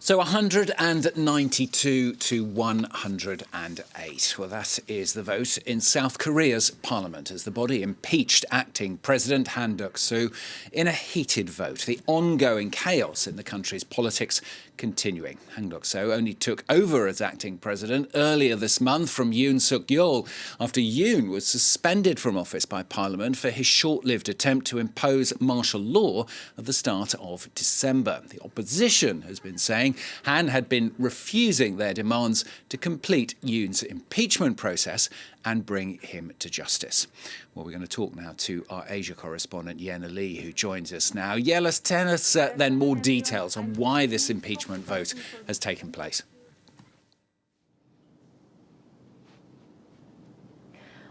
So 192 to 108. Well, that is the vote in South Korea's parliament as the body impeached acting President Han Duck-soo in a heated vote. The ongoing chaos in the country's politics continuing. Han Duck-soo only took over as acting president earlier this month from Yoon Suk Yeol after Yoon was suspended from office by parliament for his short-lived attempt to impose martial law at the start of December. The opposition has been saying Han had been refusing their demands to complete Yoon's impeachment process and bring him to justice. Well, we're going to talk now to our Asia correspondent, Yena Lee, who joins us now. Yena, tell us then more details on why this impeachment vote has taken place.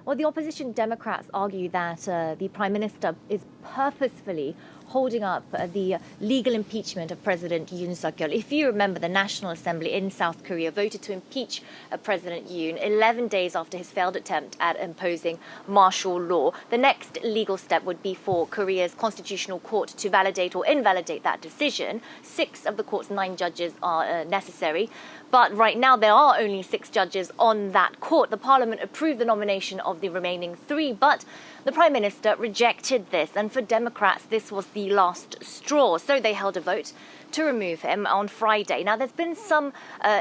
Well, the opposition Democrats argue that the Prime Minister is purposefully holding up the legal impeachment of President Yoon Suk Yeol. If you remember, the National Assembly in South Korea voted to impeach President Yoon 11 days after his failed attempt at imposing martial law. The next legal step would be for Korea's constitutional court to validate or invalidate that decision. 6 of the court's 9 judges are necessary. But right now, there are only 6 judges on that court. The parliament approved the nomination of the remaining 3, but the Prime Minister rejected this. And for Democrats, this was the last straw. So they held a vote to remove him on Friday. Now, there's been some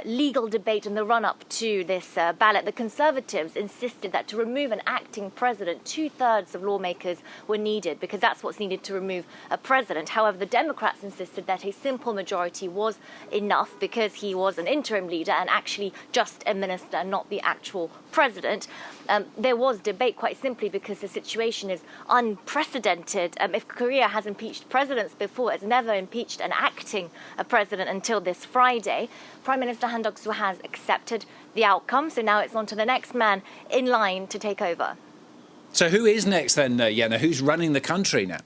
legal debate in the run-up to this ballot. The Conservatives insisted that to remove an acting president, 2/3 of lawmakers were needed because that's what's needed to remove a president. However, the Democrats insisted that a simple majority was enough because he was an interim leader and actually just a minister and not the actual president. There was debate quite simply because the situation is unprecedented. If Korea has impeached presidents before, it's never impeached an acting president until this Friday. Prime Minister Han Duck-soo has accepted the outcome, so now it's on to the next man in line to take over. So who is next then, Yena? Who's running the country now?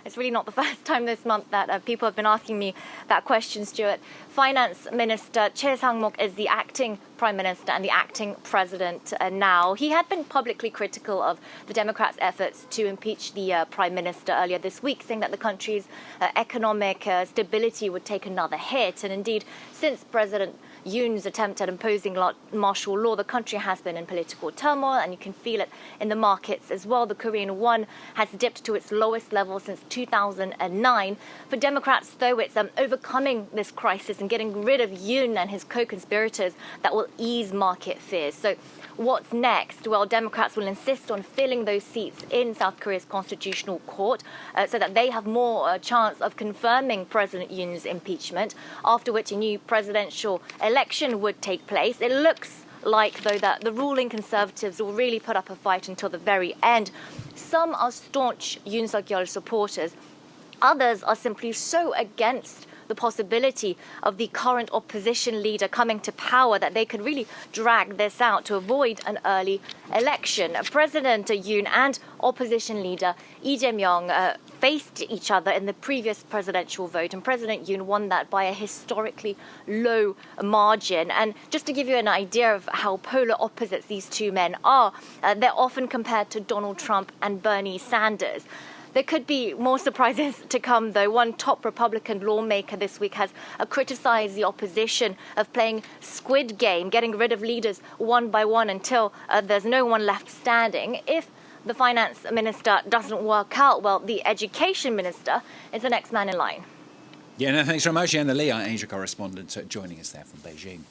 It's really not the first time this month that people have been asking me that question, Stuart. Finance Minister Choi Sang-mok is the acting Prime Minister and the acting President now. He had been publicly critical of the Democrats' efforts to impeach the Prime Minister earlier this week, saying that the country's economic stability would take another hit. And indeed, since President Yoon's attempt at imposing martial law, the country has been in political turmoil, and you can feel it in the markets as well. The Korean won has dipped to its lowest level since 2009. For Democrats, though, it's overcoming this crisis and getting rid of Yoon and his co-conspirators that will ease market fears. So what's next? Well, Democrats will insist on filling those seats in South Korea's constitutional court so that they have more chance of confirming President Yoon's impeachment, after which a new presidential election would take place. It looks like, though, that the ruling Conservatives will really put up a fight until the very end. Some are staunch Yoon Suk Yeol supporters. Others are simply so against the possibility of the current opposition leader coming to power that they could really drag this out to avoid an early election. President Yoon and opposition leader Lee Jae-myung faced each other in the previous presidential vote, and President Yoon won that by a historically low margin. And just to give you an idea of how polar opposites these two men are, they're often compared to Donald Trump and Bernie Sanders. There could be more surprises to come, though. One top Republican lawmaker this week has criticized the opposition of playing Squid Game, getting rid of leaders one by one until there's no one left standing. If the finance minister doesn't work out, well, the education minister is the next man in line. Yeah, no, thanks very much, Yena Lee, our Asia correspondent, joining us there from Beijing.